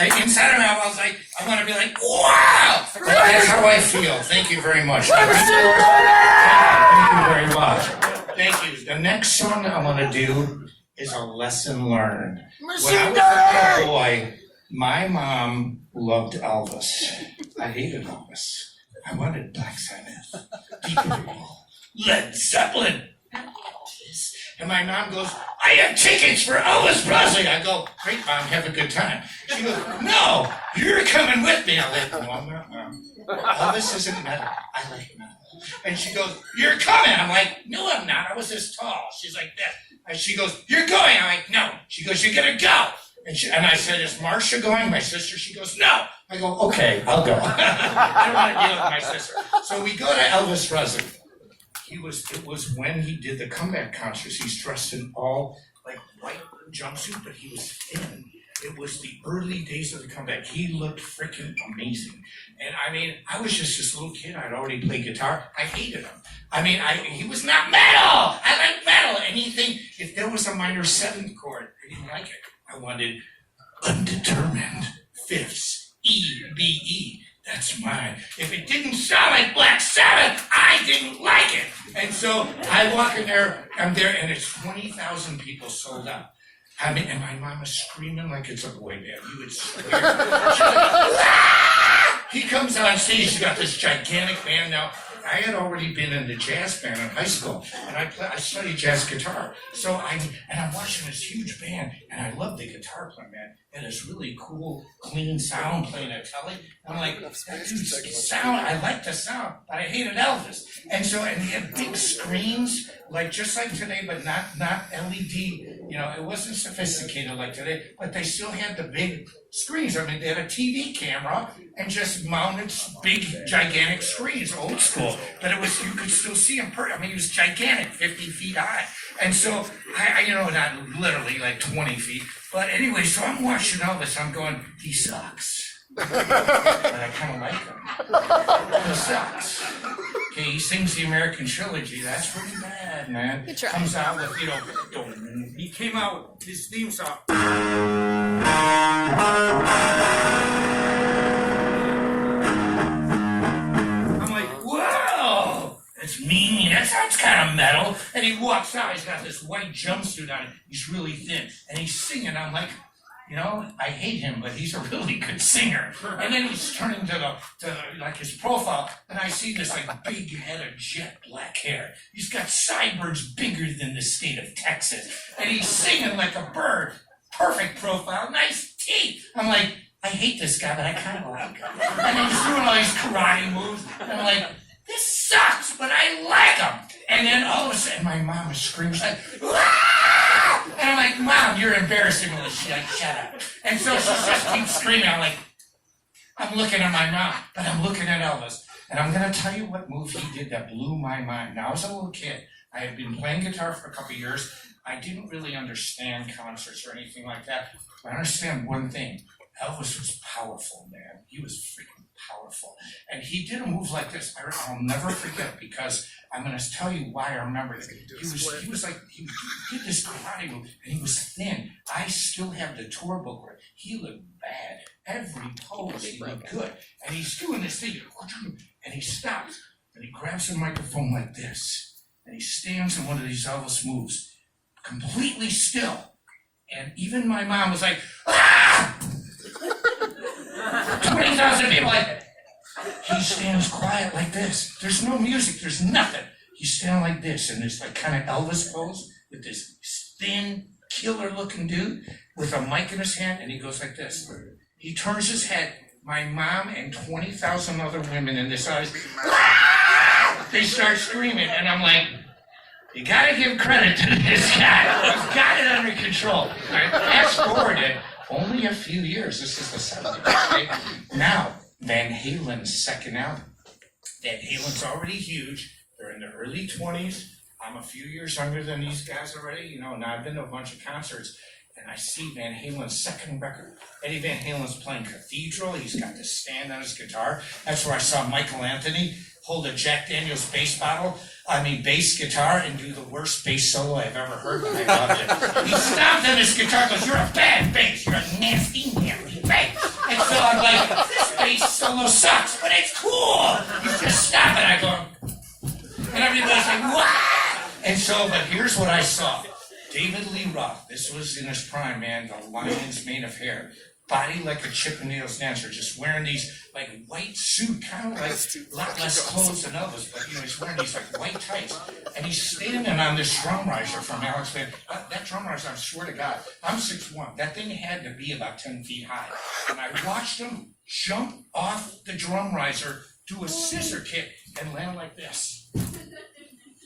inside of me, I was like, I want to be like, wow! That's how I feel. Thank you very much. Thank you very much. Thank you. The next song I want to do is a lesson learned. When I was a little boy, my mom loved Elvis. I hated Elvis. I wanted Black Sabbath, Deep Purple, Led Zeppelin, Elvis. And my mom goes, I have tickets for Elvis Presley. I go, great, Mom, have a good time. She goes, no, you're coming with me. I'm like, no, I'm not, Mom. Elvis isn't metal. I like metal. And she goes, you're coming. I'm like, no, I'm not. I was this tall. She's like this. And she goes, you're going. I'm like, no. She goes, you're going to go. And I said, is Marcia going? My sister, she goes, no. I go, okay, I'll go. I don't want to deal with my sister. So we go to Elvis Presley. It was when he did the comeback concerts. He's dressed in all like white jumpsuit, but he was thin. It was the early days of the comeback. He looked freaking amazing. And I mean, I was just this little kid. I'd already played guitar. I hated him. I mean, he was not metal. I like metal. Anything, if there was a minor seventh chord, I didn't like it. I wanted undetermined fifths, E, B, E. That's mine. If it didn't sound like Black Sabbath, I didn't like it. And so I walk in there, I'm there, and it's 20,000 people sold out. I mean, and my mom is screaming like it's a boy band. You would swear. She's like, ah! He comes on stage, he's got this gigantic band now. I had already been in the jazz band in high school, and I studied jazz guitar. So I'm watching this huge band, and I love the guitar player, man. And it's really cool, clean sound playing at telly. I'm like, that dude's sound, I like the sound, but I hated Elvis. And they had big screens, like just like today, but not LED. You know, it wasn't sophisticated like today, but they still had the big screens. I mean, they had a TV camera and just mounted big, gigantic screens, old school. But it was, you could still see him. I mean, he was gigantic, 50 feet high. And so, I not literally like 20 feet. But anyway, so I'm watching Elvis. I'm going, he sucks. But I kind of like him. He sucks. Okay, he sings the American Trilogy. That's pretty bad, man. He tried. Comes out with, he came out with his theme song. I'm like, whoa, that's mean. That sounds kind of metal. And he walks out. He's got this white jumpsuit on. He's really thin, and he's singing. I'm like, I hate him, but he's a really good singer. And then he's turning to like his profile, and I see this like big head of jet black hair. He's got sideburns bigger than the state of Texas, and he's singing like a bird. Perfect profile, nice teeth. I'm like, I hate this guy, but I kind of like him. And he's doing all these karate moves, and I'm like, this sucks, but I like him. And then all of a sudden, my mom screams like, ah! And I'm like, Mom, you're embarrassing me. She's like, shut up. And so she just keeps screaming. I'm looking at my mom, but I'm looking at Elvis. And I'm going to tell you what move he did that blew my mind. Now, I was a little kid. I had been playing guitar for a couple of years. I didn't really understand concerts or anything like that. But I understand one thing. Elvis was powerful, man. He was freaking powerful. And he did a move like this. I'll never forget, because I'm going to tell you why I remember it. He did this karate move, and he was thin. I still have the tour book where he looked bad. Every pose, he looked good. And he's doing this thing, and he stops, and he grabs the microphone like this, and he stands in one of these Elvis moves, completely still. And even my mom was like, ah! 20,000 people like, he stands quiet like this. There's no music, there's nothing. He's standing like this in this like kind of Elvis pose with this thin, killer looking dude with a mic in his hand, and he goes like this. He turns his head, my mom and 20,000 other women in this audience, ah! They start screaming, and I'm like, you gotta give credit to this guy. He's got it under control. All right, fast forward it. Only a few years. This is the 70s. Okay? Now, Van Halen's second album. Van Halen's already huge. They're in their early 20s. I'm a few years younger than these guys already. And I've been to a bunch of concerts. And I see Van Halen's second record. Eddie Van Halen's playing Cathedral. He's got this stand on his guitar. That's where I saw Michael Anthony hold a Jack Daniels bass guitar and do the worst bass solo I've ever heard, and I loved it. He stomped on his guitar and goes, "You're a bad bass, you're a nasty bass." And so I'm like, this bass solo sucks, but it's cool. He's just stopping. I go, and everybody's like, "Wow!" And so, but here's what I saw. David Lee Roth, this was in his prime, man, the lion's mane of hair. Body like a Chippendales dancer, just wearing these like white suit, kind of like a lot less clothes than Elvis, but he's wearing these like white tights. And he's standing on this drum riser from Alex Van. That drum riser, I swear to God, I'm 6'1". That thing had to be about 10 feet high. And I watched him jump off the drum riser, do a scissor kick, and land like this.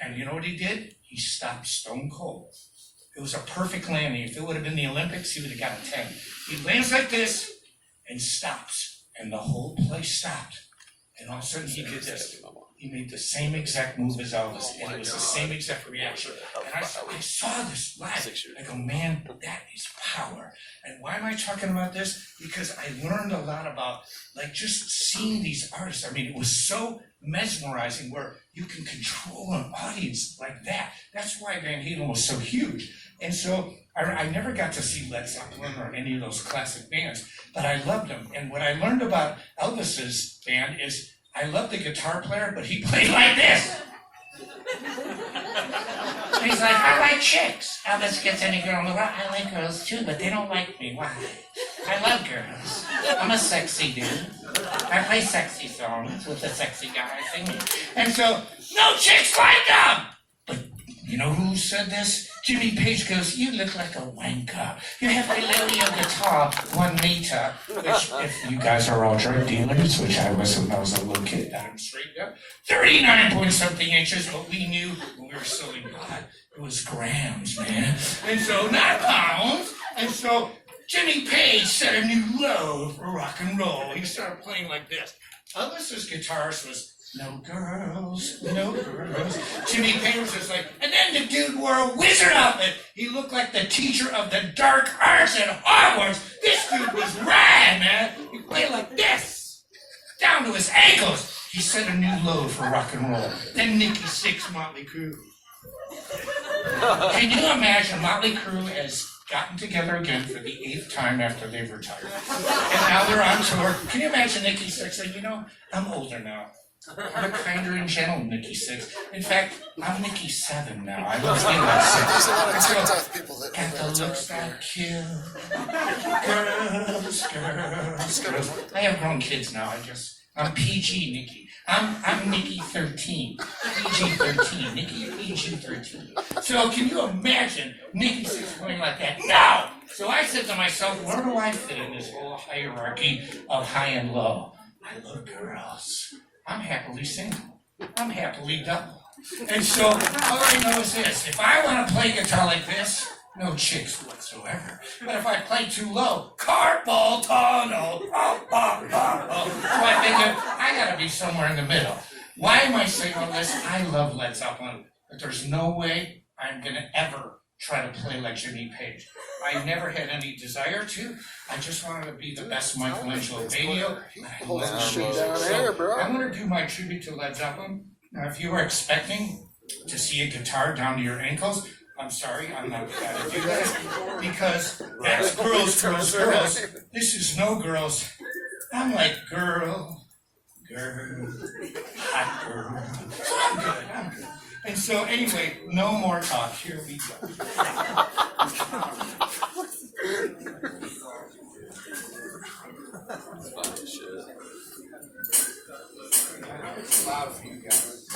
And you know what he did? He stopped stone cold. It was a perfect landing. If it would have been the Olympics, he would have got a 10. He lands like this and stops, and the whole place stopped. And all of a sudden he did this. He made the same exact move as Elvis, and it was the same exact reaction. And I saw this live. I go, man, that is power. And why am I talking about this? Because I learned a lot about like just seeing these artists. I mean, it was so mesmerizing where you can control an audience like that. That's why Van Halen was so huge. And so I never got to see Led Zeppelin or any of those classic bands, but I loved them. And what I learned about Elvis's band is I loved the guitar player, but he played like this. He's like, "I like chicks. Elvis gets any girl in the world. I like girls too, but they don't like me. Why? I love girls. I'm a sexy dude. I play sexy songs with a sexy guy singing. And so, no chicks like them!" But you know who said this? Jimmy Page goes, "You look like a wanker. You have to lower your guitar 1 meter." Which, if you guys are all drug dealers, which I was when I was a little kid, I'm straight up 39 point something inches, but we knew when we were selling pot, it was grams, man. And so, not pounds. And so, Jimmy Page set a new low for rock and roll. He started playing like this. Elvis's guitarist was, "No girls, no girls." Jimmy Page was just like, and then the dude wore a wizard outfit. He looked like the teacher of the dark arts at Hogwarts. This dude was rad, man. He played like this, down to his ankles. He set a new low for rock and roll. Then Nikki Sixx, Motley Crue. Can you imagine Motley Crue has gotten together again for the 8th time after they've retired? And now they're on tour. Can you imagine Nikki Sixx saying, "You know, I'm older now. I'm a kinder and gentle Nikki Sixx. In fact, I'm Nikki 7 now. I don't feel like 6. There's a lot of TikTok people that Got the looks that kill. Girls. I have grown kids now. I'm PG Nikki. I'm Nikki 13. PG 13. Nikki PG 13. So can you imagine Nikki Sixx going like that? No! So I said to myself, where do I fit in this whole hierarchy of high and low? I love girls. I'm happily single. I'm happily double. And so all I know is this. If I want to play guitar like this, no chicks whatsoever. But if I play too low, carpal tunnel. So I figured I got to be somewhere in the middle. Why am I saying all this? I love Led Zeppelin, but there's no way I'm going to ever try to play like Jimmy Page. I never had any desire to. I just wanted to be the best Michelangelo Batio. I'm going to do my tribute to Led Zeppelin. Now, if you were expecting to see a guitar down to your ankles, I'm sorry, I'm not going to do that. Because that's girls. This is no girls. I'm like, girl, hot girl. So I'm good. And so anyway, no more talk. Here we go. It's loud for you guys.